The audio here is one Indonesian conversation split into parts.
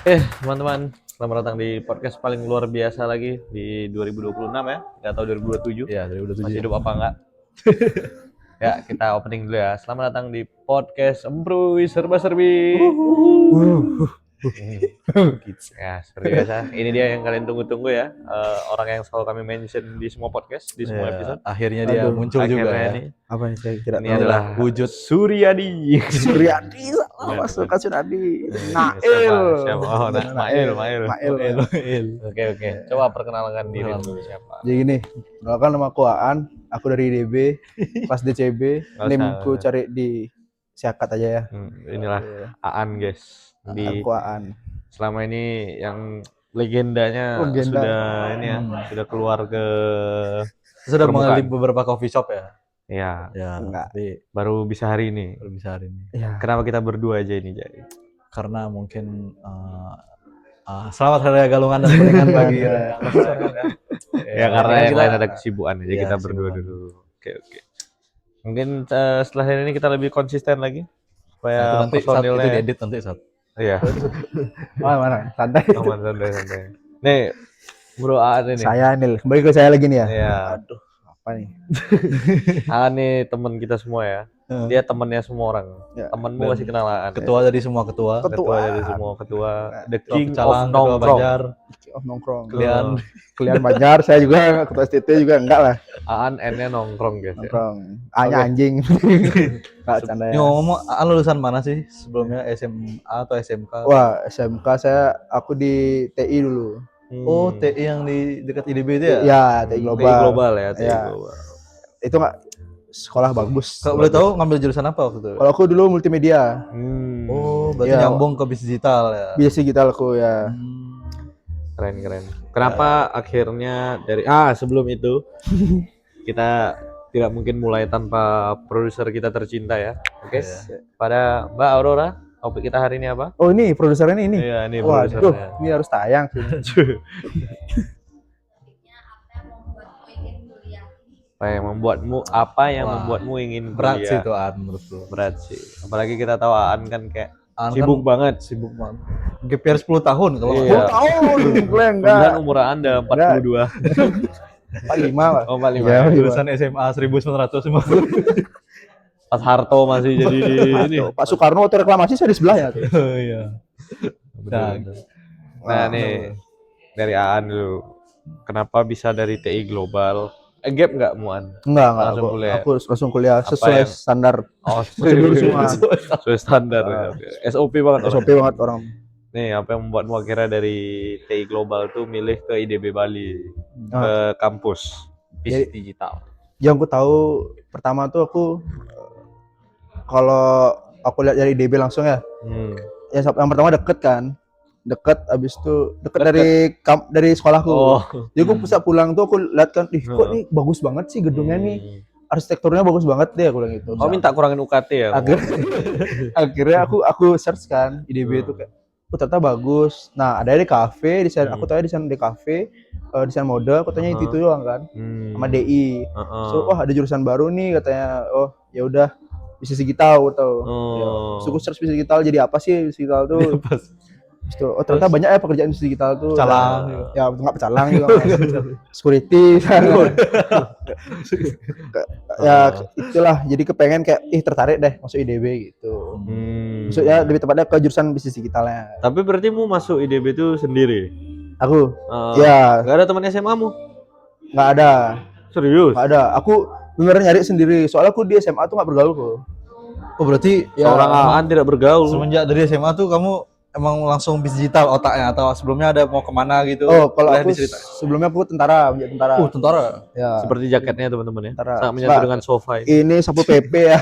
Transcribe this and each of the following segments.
Teman-teman, selamat datang di podcast paling luar biasa lagi di 2026 ya. Nggak tahu 2027. Iya, 2027. Masih hidup apa enggak? Ya, kita opening dulu ya. Selamat datang di podcast Embrui Serba Serbi. Ya, seperti biasa. Ini dia yang kalian tunggu-tunggu ya. Orang yang selalu kami mention di semua podcast, di semua episode. Akhirnya dia muncul juga ya. Nih. Apa yang saya kira Ini adalah wujud Suryadi. Suryadi, masuk ke Suryadi. Siapa? Oh, Mail. Oke. Coba perkenalkan diri dulu siapa. Jadi gini, kenalkan nama aku Aan, aku dari IDB, kelas DCB, NIM-ku cari di Siakat aja ya. Inilah Aan guys. Aku Aan. Selama ini yang legendanya sudah ini ya, sudah keluar ke sudah mengalami beberapa coffee shop ya. Ya, enggak. Baru bisa hari ini. Ya. Kenapa kita berdua aja ini jadi? Karena mungkin selamat hari raya Galungan dan pernikahan bagi ya karena yang lain ada kesibukan aja kita berdua dulu. Oke. Mungkin setelah ini kita lebih konsisten lagi supaya nanti personilnya itu diedit nanti saat. Iya. Mana? Santai. Santai. Nih, Bro Aan ini. Saya Nil. Kembali ke saya lagi nih ya. Iya. Aduh, apa nih? Aan nih teman kita semua ya. Dia temannya semua orang. Ya. Temanmu masih kenal Aan. Ketua dari semua ketua. Dari semua ketua. The King Calang, of Nongkrong. Kalian Banjar, saya juga ketua STT juga enggak lah. Aan N-nya nongkrong guys. Nongkrong. A-nya anjing. Enggak canda ya. Ngomong, Aan lulusan mana sih sebelumnya, SMA atau SMK? Wah, SMK aku di TI dulu. Oh, TI yang di dekat IDB itu ya? Iya, TI Global. TI Global ya, TI Global. Itu enggak sekolah bagus. Kalau boleh tahu ngambil jurusan apa waktu itu? Kalau aku dulu multimedia. Oh, berarti nyambung ke bisnis digital ya. Bisnis digital aku ya. Keren. Kenapa akhirnya dari sebelum itu kita tidak mungkin mulai tanpa produser kita tercinta ya. Oke. Pada Mbak Aurora, topik kita hari ini apa? Oh, ini produsernya ini. Iya, ini produsernya. Ini harus tayang sih. Apa yang membuatmu ingin kuliah? Berat sih itu Aan menurutku. Berat sih. Apalagi kita tahu Aan kan kayak sibuk banget. GPR 10 tahun kalau 10 tahun. Kemudian umur Anda 42. 45 lah. Oh, 45. Ya, lulusan SMA 1950. Pas Harto masih jadi ini. Pak Soekarno waktu reklamasi saya di sebelahnya. Oh iya. Nah, nih dari Aan dulu. Kenapa bisa dari TI Global? Gap nggak Muan? Enggak. Aku langsung kuliah sesuai standar. Oh, sesuai standar. SOP banget. SOP banget orang. Nih, apa yang membuatmu akhirnya dari TI Global tuh milih ke IDB Bali, ke kampus bisnis digital? Yang aku tahu pertama tuh kalau aku lihat dari IDB langsung ya. Yang pertama deket abis itu deket dari sekolahku. Jadi aku bisa pulang tuh aku lihat kan, kok nih bagus banget sih gedungnya nih, arsitekturnya bagus banget deh, aku bilang gitu. Minta kurangin UKT ya? Akhirnya aku search kan IDB itu kayak, ternyata bagus. Nah, ada di kafe desain, aku tahu desain di kafe, desain mode, aku tanya itu doang kan, sama DI. So, ada jurusan baru nih katanya. Oh, ya udah, bisnis digital tahu. So, aku search bisnis digital, jadi apa sih bisnis digital tuh? Ternyata banyak ya pekerjaan bisnis digital tuh. Calang. Ya, enggak pecalang juga. Security. Ya, itulah. Jadi kepengen kayak tertarik deh masuk IDB gitu. Maksudnya lebih tepatnya ke jurusan bisnis digitalnya. Tapi berarti mu masuk IDB itu sendiri? Aku? Ya. Gak ada teman SMA mu? Gak ada. Serius? Gak ada. Aku bener nyari sendiri. Soalnya aku di SMA tuh gak bergaul kok. Oh, berarti seorang Aan tidak bergaul. Semenjak dari SMA tuh kamu emang langsung bisnis digital otaknya, atau sebelumnya ada mau kemana gitu? Oh, kalau aku sebelumnya aku tentara. Tentara? Ya. Seperti jaketnya teman-teman ya? Sangat menyatu dengan sofa ini sapu PP ya.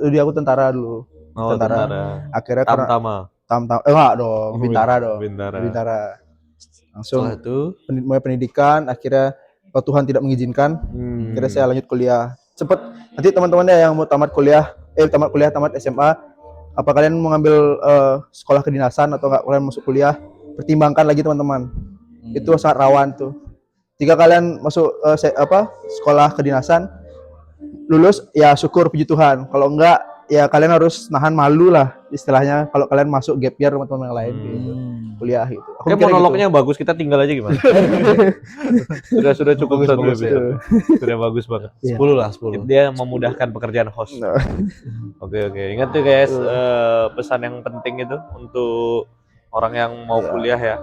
Jadi aku tentara dulu. Tentara. Akhirnya Tamtama. Enggak dong, Bintara. Langsung mulai pendidikan, akhirnya kalau Tuhan tidak mengizinkan, akhirnya saya lanjut kuliah. Cepet. Nanti teman-temannya yang mau tamat kuliah, tamat SMA, apa kalian mau ngambil sekolah kedinasan atau enggak kalian masuk kuliah, pertimbangkan lagi teman-teman. Itu sangat rawan tuh. Jika kalian masuk sekolah kedinasan, lulus ya syukur puji Tuhan. Kalau enggak ya kalian harus nahan malu lah istilahnya kalau kalian masuk gap year teman-teman yang lain gitu. Kuliah gitu. Aku Kayak mikirnya monolognya bagus, kita tinggal aja gimana? Sudah cukup Bagus, satu bagus, episode. Sudah bagus banget. Iya. 10 lah, 10. Dia memudahkan pekerjaan host. Nah, Oke. Ingat tuh guys, pesan yang penting itu untuk orang yang mau kuliah ya.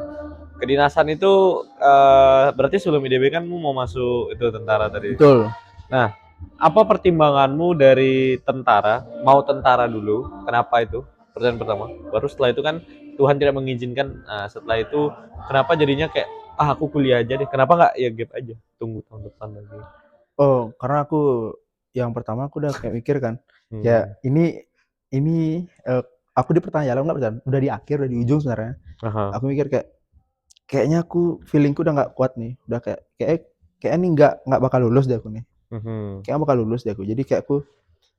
Kedinasan itu berarti sebelum IDB kan mau masuk itu tentara tadi. betul. Nah, apa pertimbanganmu dari tentara? Mau tentara dulu? Kenapa itu? Pertanyaan pertama. Baru setelah itu kan Tuhan tidak mengizinkan. Nah, setelah itu kenapa jadinya kayak aku kuliah aja deh. Kenapa nggak ya gap aja? Tunggu tahun depan lagi. Oh, karena aku yang pertama aku udah kayak mikir kan. Ya, ini aku di pertanyaan enggak berjalan. Udah di akhir, udah di ujung sebenarnya. Aku mikir kayaknya aku feelingku udah nggak kuat nih. Udah kayak ini nggak bakal lulus deh aku nih. Kayaknya bakal lulus deh aku. Jadi kayak aku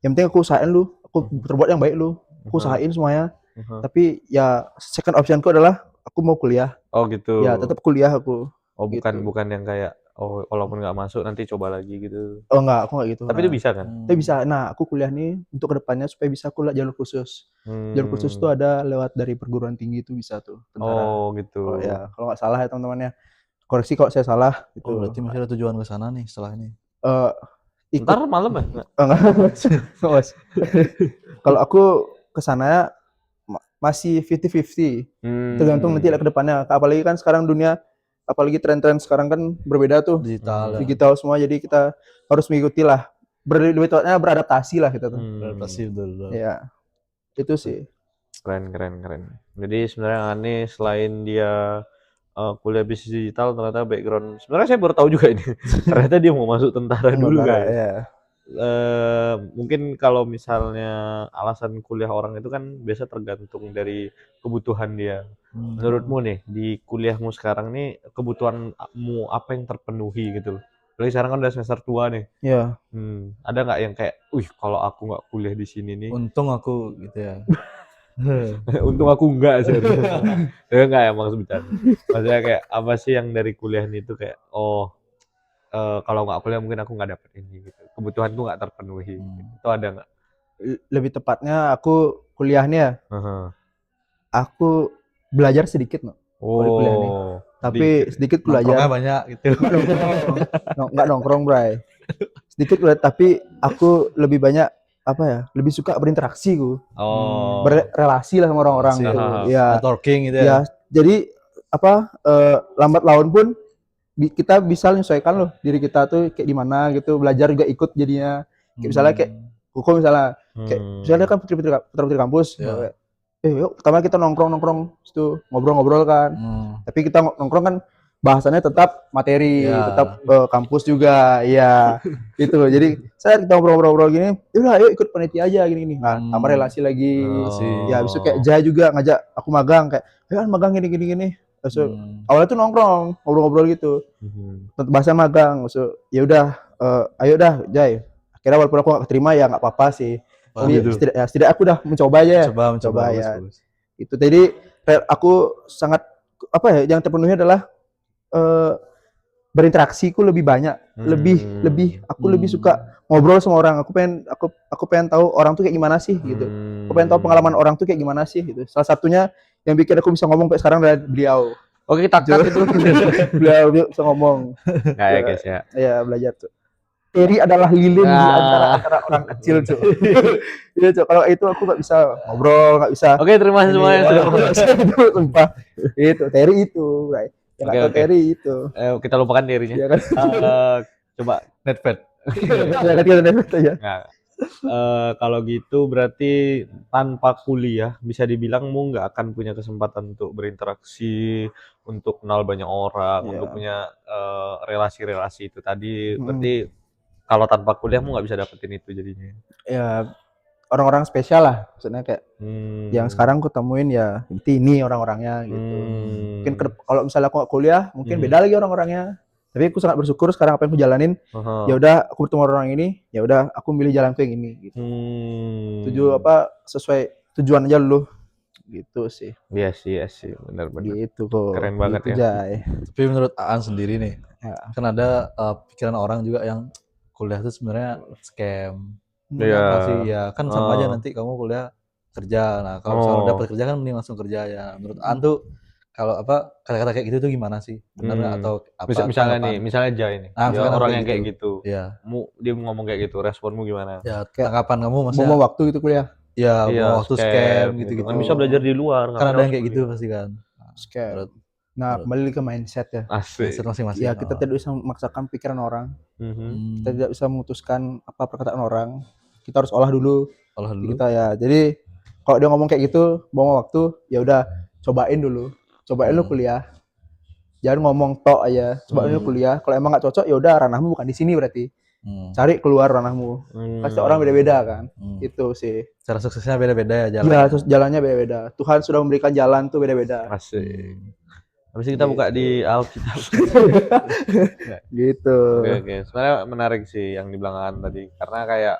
yang penting aku usahain lu, aku berbuat yang baik lu. Aku usahain semuanya. Tapi ya second optionku adalah aku mau kuliah. Oh gitu. Ya, tetap kuliah aku. Oh bukan gitu. bukan yang kayak walaupun nggak masuk nanti coba lagi gitu. Oh enggak, aku nggak gitu. Tapi itu bisa kan? Tapi bisa. Nah, aku kuliah nih untuk kedepannya supaya bisa kuliah jalur khusus. Jalur khusus tuh ada lewat dari perguruan tinggi itu bisa tuh tentara. Oh gitu. Oh ya, kalau nggak salah ya teman-teman ya. Koreksi kalau saya salah gitu. Oh, berarti masih ada tujuan ke sana nih setelah ini. Ikut Ntar malam ya? enggak, Mas. Kalau aku ke sana masih 50-50. Tergantung nanti ke depannya. Apalagi kan sekarang dunia, apalagi tren-tren sekarang kan berbeda tuh. Digital semua, jadi kita harus mengikuti lah. Lebih tepatnya beradaptasi lah kita tuh. Beradaptasi betul. Ya, itu sih. Keren. Jadi sebenarnya Ani selain dia kuliah bisnis digital, ternyata background sebenarnya saya baru tahu juga ini. Ternyata dia mau masuk tentara dulu guys. Ya. Mungkin kalau misalnya alasan kuliah orang itu kan biasa tergantung dari kebutuhan dia. Menurutmu nih di kuliahmu sekarang nih kebutuhanmu apa yang terpenuhi gitu loh? Apalagi sekarang kan udah semester tua nih. Iya. Ada nggak yang kayak, kalau aku nggak kuliah di sini nih, Untung aku gitu ya. untung aku enggak sih. Ya enggak ya maksudnya. Maksudnya kayak apa sih yang dari kuliah ini tuh kayak kalau nggak kuliah mungkin aku nggak dapet ini gitu. Kebutuhanku nggak terpenuhi. Itu ada nggak? Lebih tepatnya aku kuliahnya aku belajar sedikit no. Kuliah nih. Tapi sedikit belajar. Nongkrongnya banyak gitu. Nggak nongkrong, Bray. Sedikit belajar, tapi aku lebih banyak lebih suka berinteraksi berrelasi lah sama orang-orang gitu. Ya, networking gitu ya. Ya, jadi lambat laun pun kita bisa menyesuaikan loh diri kita tuh kayak gimana gitu, belajar juga ikut jadinya. Kayak misalnya kayak hukum kayak misalnya kan putri kampus. Yuk pertama kita nongkrong itu ngobrol kan. Tapi kita nongkrong kan bahasannya tetap materi, tetap kampus juga, ya itu. Jadi saya kita ngobrol gini, yaudah ayo ikut panitia aja gini. Nah, tambah relasi lagi. Ya, habis itu kayak Jaya juga ngajak aku magang kayak, ayo magang gini. Terus awalnya tuh nongkrong, ngobrol gitu. Bahasa magang, ya udah, ayo dah Jay. Akhirnya walaupun aku gak keterima ya nggak apa-apa sih. Setidaknya aku udah mencoba aja. Mencoba ya. Itu tadi aku sangat yang terpenuhi adalah berinteraksiku lebih banyak, lebih aku lebih suka ngobrol sama orang. Aku pengen tahu orang tuh kayak gimana sih gitu. Aku pengen tahu pengalaman orang tuh kayak gimana sih gitu. Salah satunya yang bikin aku bisa ngomong kayak sekarang adalah beliau. Oke, kita cut itu. Beliau bisa ngomong. Kayak guys ya. Ya belajar tuh. Terry adalah lilin di antara orang kecil tuh. Iya tuh, kalau itu aku nggak bisa ngobrol, nggak bisa. Oke, terima kasih semuanya sudah sumpah. Itu Terry itu, right. Oke. Terry itu. Kita lupakan Terry-nya. Iya kan? Coba Netpad. Kalau gitu berarti tanpa kuliah bisa dibilangmu nggak akan punya kesempatan untuk berinteraksi, untuk kenal banyak orang, untuk punya relasi-relasi itu tadi. Berarti kalau tanpa kuliahmu nggak bisa dapetin itu jadinya. Ya orang-orang spesial lah, maksudnya kayak yang sekarang aku temuin ya ini orang-orangnya gitu. Mungkin kalau misalnya aku nggak kuliah, mungkin beda lagi orang-orangnya. Tapi aku sangat bersyukur sekarang apa yang aku jalanin. Ya udah aku bertemu orang ini, ya udah aku milih jalanku yang ini gitu. Sesuai tujuan aja dulu. Gitu sih. Iya sih, benar-benar. Gitu kok. Keren banget gitu, ya. Jay. Tapi menurut Aan sendiri nih, kan ada pikiran orang juga yang kuliah itu sebenarnya scam. Iya. Pasti ya kan sama aja Oh. nanti kamu kuliah kerja. Nah, kalau misalnya udah Oh. dapat kerja kan mending langsung kerja ya. Menurut Aan tuh kalau apa kata-kata kayak gitu tuh gimana sih? Benar nggak atau apa Misalnya nih, tanggapan? misalnya Jai nih, Ah, dia misalkan aku orang kayak yang kayak gitu. Iya. Dia ngomong kayak gitu, responmu gimana? Ya Kayak tanggapan kamu maksudnya buang waktu gitu kuliah. ya Iya, mau waktu scam gitu. gitu-gitu. Kan bisa belajar di luar, Kan ngapain ada yang harus kayak gitu kuliah? pasti kan. Nah, Scam. menurut Nah, menurut kembali ke mindset ya. mindset Asik. masing-masing. Ya, kita tidak bisa memaksakan pikiran orang. Mhm. Kita tidak bisa memutuskan apa perkataan orang. Kita harus olah dulu Olah di dulu. kita ya. Jadi kalau dia ngomong kayak gitu, buang waktu, ya udah cobain dulu. Cobain lu kuliah. Jangan ngomong tok aja. Cobain lu kuliah. Kalau emang nggak cocok, ya udah ranahmu bukan di sini berarti. Cari keluar ranahmu. Pasti orang beda-beda kan. Itu sih. Cara suksesnya beda-beda ya Ya, jalannya. terus jalannya beda-beda. Tuhan sudah memberikan jalan tuh beda-beda. Asik. Habis itu kita buka di Alkitab. Gitu. Oke. Sebenarnya menarik sih yang dibilang Aan tadi. Karena kayak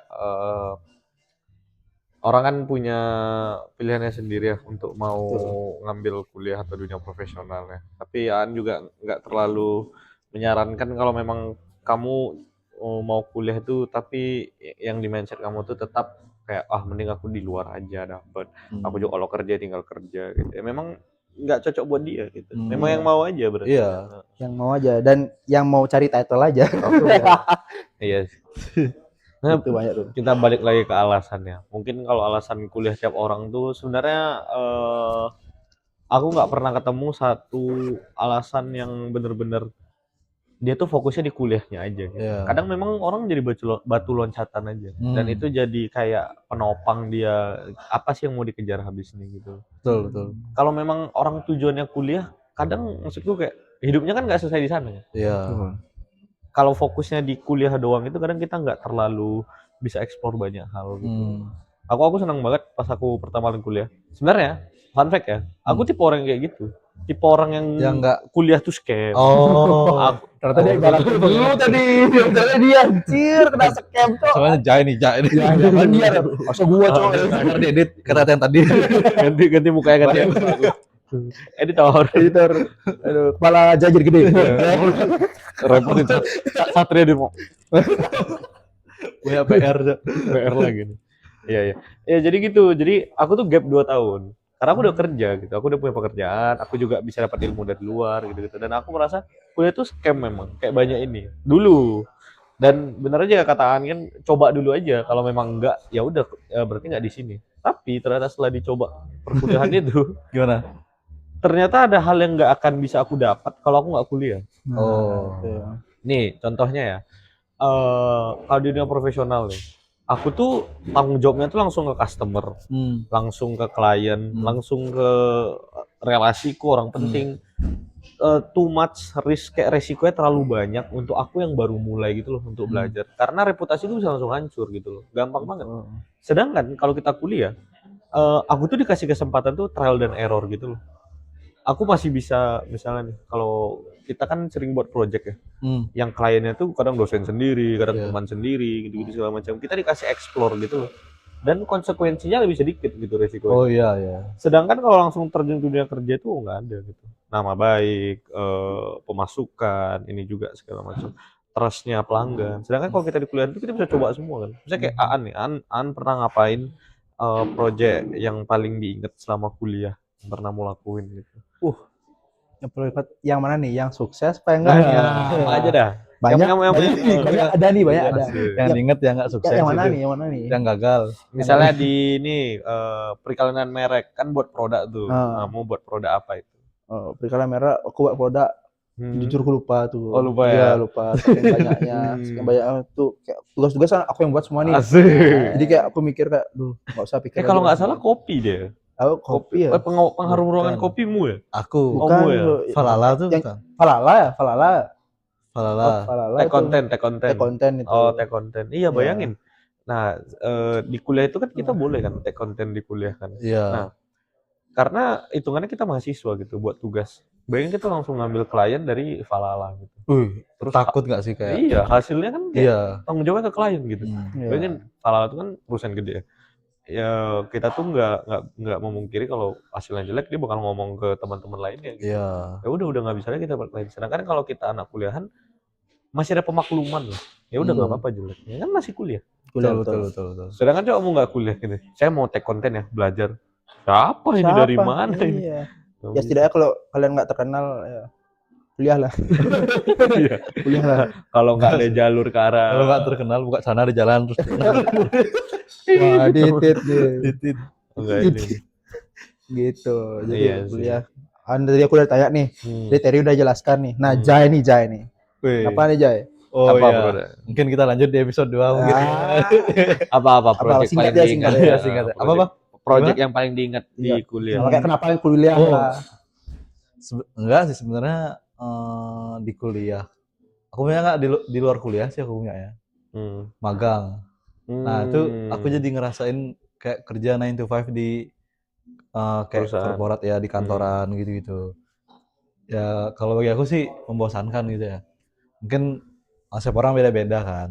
orang kan punya pilihannya sendiri ya untuk mau ngambil kuliah atau dunia profesional ya. Tapi Aan juga nggak terlalu menyarankan kalau memang kamu mau kuliah itu, tapi yang di mindset kamu tuh tetap kayak mending aku di luar aja dapat. Aku juga kalau kerja tinggal kerja gitu. Ya memang nggak cocok buat dia gitu. Memang yang mau aja berarti. Iya. Yang mau aja dan yang mau cari title aja. Iya. Nah, Itu banyak tuh. kita balik lagi ke alasannya. Mungkin kalau alasan kuliah tiap orang tuh sebenarnya aku nggak pernah ketemu satu alasan yang bener-bener dia tuh fokusnya di kuliahnya aja gitu. Iya. Kadang memang orang jadi batu loncatan aja. Dan itu jadi kayak penopang dia apa sih yang mau dikejar habis ini gitu. Betul. Kalau memang orang tujuannya kuliah, kadang maksudku kayak hidupnya kan nggak selesai di sana ya. Iya. Kalau fokusnya di kuliah doang itu kadang kita nggak terlalu bisa eksplor banyak hal gitu. Aku senang banget pas aku pertama kali kuliah. Sebenarnya fun fact ya, aku tipe orang yang kayak gitu. Tipe orang yang nggak kuliah tuh scam. Oh. Ternyata dia ibarat dulu tadi. Ternyata dia anjir kena scam cok. Soalnya Jai nih. Jangan dia. Masa gua cok. Ntar diedit kata yang tadi. ganti mukanya ganti. Editor. Aduh, kepala jajar gede. Repotin Satria dia mau Punya PR. PR lagi nih. Iya. Ya jadi gitu. Jadi aku tuh gap 2 tahun. Karena aku udah kerja gitu. Aku udah punya pekerjaan, aku juga bisa dapat ilmu dari luar gitu. Dan aku merasa kuliah tuh scam memang. Kayak banyak ini. Dulu. Dan bener aja kata Aan kan, coba dulu aja. Kalau memang enggak, ya udah berarti enggak di sini. Tapi ternyata setelah dicoba perkuliahan itu, Gimana? ternyata ada hal yang nggak akan bisa aku dapat kalau aku nggak kuliah. Nih contohnya ya, kalau di dunia profesional nih, aku tuh tanggung jawabnya tuh langsung ke customer, langsung ke klien, langsung ke relasiku orang penting. Too much risk, kayak resikonya terlalu banyak untuk aku yang baru mulai gitu loh untuk belajar. Karena reputasi itu bisa langsung hancur gitu loh, gampang banget. Sedangkan kalau kita kuliah, aku tuh dikasih kesempatan tuh trial dan error gitu loh. Aku masih bisa misalnya nih, kalau kita kan sering buat project ya, yang kliennya tuh kadang dosen sendiri, kadang teman sendiri, gitu-gitu segala macam. Kita dikasih explore gitu loh. Dan konsekuensinya lebih sedikit gitu resikonya. Oh iya. Sedangkan kalau langsung terjun ke dunia kerja tuh nggak ada gitu. Nama baik, pemasukan, ini juga segala macam. Trustnya pelanggan. Sedangkan kalau kita di kuliah itu kita bisa coba semua kan. Misalnya kayak Aan nih, Aan pernah ngapain project yang paling diingat selama kuliah yang pernah mau lakuin gitu. Yang mana nih? Yang sukses apa enggak nih? Apa aja dah. Banyak ada nih. Yang diinget yang nggak sukses. Yang mana nih? Yang gagal. Misalnya di ini perikanan merek kan buat produk tuh. Mau buat produk apa itu? Perikanan merek aku buat produk. Jujur aku lupa tuh. Oh lupa ya? Iya lupa. Saking banyaknya tuh kayak tugas-tugas aku yang buat semua nih. Asik. Jadi kayak aku mikir kayak, nggak usah pikir. Kalau nggak salah kopi deh. Kopi ya. Pengharum ruangan kopimu ya? Aku. Bukan. Ya? Falala tuh yang, bukan? Falala. Tech content itu. Oh, tech content. Iya, bayangin. Nah, di kuliah itu kan kita boleh kan tech content di kuliah kan. Iya. Nah, karena hitungannya kita mahasiswa gitu buat tugas. Bayangin kita langsung ngambil klien dari Falala gitu. Terus takut nggak sih kayak? Iya, hasilnya kan kayak tanggung jawabnya ke klien gitu. Bayangin Falala itu kan perusahaan gede ya. Ya kita tuh nggak memungkiri kalau hasilnya jelek dia bakal ngomong ke teman-teman lainnya gitu. Ya udah nggak bisa lagi kita berklaim. Sedangkan kalau kita anak kuliahan masih ada pemakluman lah. Ya udah nggak apa-apa jelek. Ya kan masih kuliah. Betul. Sedangkan cowokmu nggak kuliah gitu. Saya mau take konten ya, belajar. Siapa ini dari mana ini? Iya. Ya setidaknya kalau kalian nggak terkenal ya kuliah lah. Iya. Kuliah lah. Kalau nggak ada jalur ke arah. Kalau nggak terkenal buka sana di jalan terus. Wah, ditit. Enggak ini. Gitu. Jadi Iya sih. kuliah. Tadi aku udah tanya nih. Jadi Terry udah jelaskan nih. Nah, Jai nih. Wih. Apa nih Jai? Oh Apa, iya. bro? Mungkin kita lanjut di episode 2 mungkin. Apa project singkat paling ya, diingat? singkat ya. Singkat ya. Project- Apa? Project yang paling diingat di Iya. kuliah. Makanya kenapa yang kuliah Oh. lah? Enggak sih sebenarnya di kuliah. Aku punya nggak di luar kuliah sih aku punya ya. Magang. Nah itu aku jadi ngerasain kayak kerja 9 to 5 di kayak Perusahaan. korporat ya di kantoran gitu-gitu. Ya kalau bagi aku sih membosankan gitu ya. Mungkin setiap orang beda-beda kan.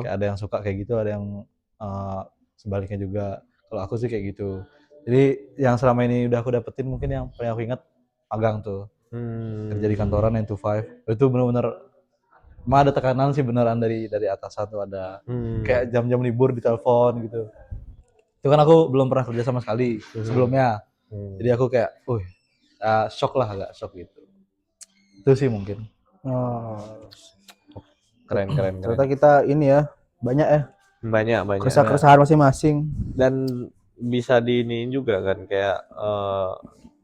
Kayak ada yang suka kayak gitu, ada yang sebaliknya juga. Kalau aku sih kayak gitu. Jadi yang selama ini udah aku dapetin mungkin yang paling aku ingat magang tuh. Kerja di kantoran 9 to 5. Itu benar-benar emang ada tekanan sih beneran dari atasan tuh ada. Kayak jam-jam libur di telepon gitu. Itu kan aku belum pernah kerja sama sekali sebelumnya. Jadi aku kayak, shock lah, agak shock gitu. Itu sih mungkin. Oh. Keren. Ternyata kita ini ya banyak ya Banyak. keresahan masing-masing. Dan bisa diiniin juga kan kayak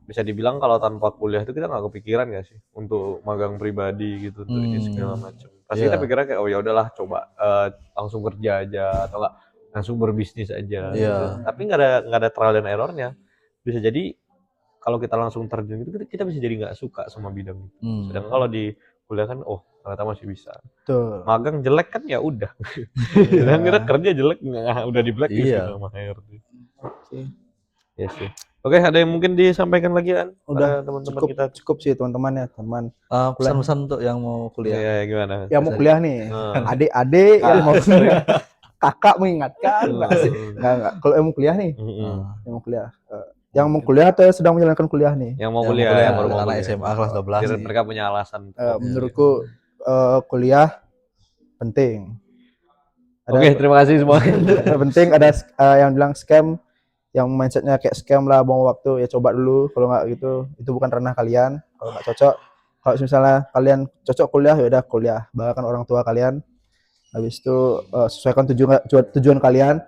bisa dibilang kalau tanpa kuliah itu kita nggak kepikiran nggak sih untuk magang pribadi gitu untuk ini segala macam. Pasti kita pikirnya kayak ya udahlah coba langsung kerja aja atau enggak langsung berbisnis aja. Gitu. Tapi nggak ada trial dan errornya. Bisa jadi kalau kita langsung terjun gitu kita bisa jadi nggak suka sama bidang itu. Sedangkan kalau di kuliah kan ternyata masih bisa. Tuh. Magang jelek kan ya udah. Dan kira kerja jelek udah di blacklist sama HRD. Iya sih. Oke, ada yang mungkin disampaikan lagi kan? Udah teman-teman kita. Cukup sih teman-teman ya, teman. Pesan-pesan untuk yang mau kuliah. Iya, gimana? Yang mau kuliah nih. Adik-adik yang mau kuliah. Kakak mengingatkan enggak sih? Enggak. Kalau yang mau kuliah nih. Yang mau kuliah. Yang mau kuliah atau sedang menjalankan kuliah nih? Yang mau kuliah, baru mau anak kuliah. SMA kelas 12. Biar mereka punya alasan. Menurutku kuliah penting. Oke, terima kasih semua. Penting ada yang bilang scam, yang mindsetnya kayak scam lah, buang waktu, ya coba dulu. Kalau nggak gitu, itu bukan ranah kalian. Kalau nggak cocok, kalau misalnya kalian cocok kuliah, ya udah kuliah. Bahkan orang tua kalian. Habis itu sesuaikan tujuan kalian,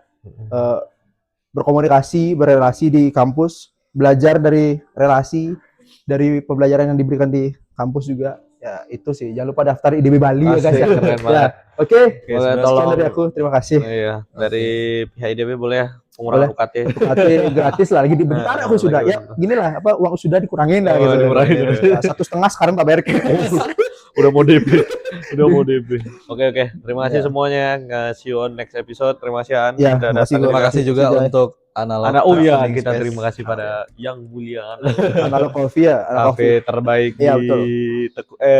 berkomunikasi, berrelasi di kampus, belajar dari relasi, dari pembelajaran yang diberikan di kampus juga. Ya itu sih, jangan lupa daftar IDB Bali ya guys ya. Keren banget. Oke, Boleh sekian tolong dari aku, terima kasih. Iya, dari pihak IDB boleh ya pengurangan UKT. UKT gratis lah, lagi dibentar aku sudah. Ya gini lah, apa uang sudah dikurangin lah gitu. Dikurangin. 1,5 sekarang tak bayar. Udah mau DP. Oke. Terima kasih semuanya. See you on next episode. Terima kasih An. Ya, Terima kasih juga untuk analog. Kita terima kasih pada yang mulia Analog Coffee ya, kafe terbaik Iya, di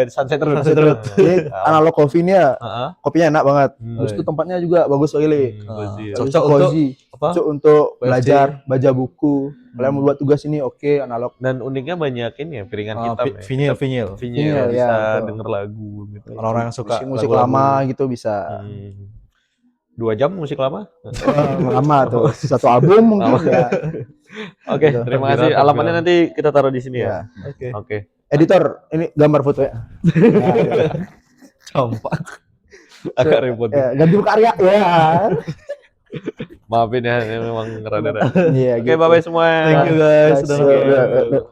Sunset Road. Jadi Analog Coffee ini ya, kopinya enak banget. Terus Iya. itu tempatnya juga bagus sekali. Cocok Cocok untuk belajar, baca buku. Kalian mau buat tugas ini oke, Analog. Dan uniknya banyak ini ya piringan hitam ya. Vinyl. Vinyl bisa ya, denger lagu gitu. Orang-orang yang suka musik lagu-lagu. lama gitu bisa. 2 jam musik lama. Lama tuh, satu album mungkin ya. Oke, terima kasih. Alamatnya nanti kita taruh di sini ya. Oke. Editor, ini gambar foto ya. Campak. Agak repot. Ya, ganti karya ya. Maafin ya, ini memang rada-rada. Iya, Oke, bye-bye semua. Thank you guys. Sudah.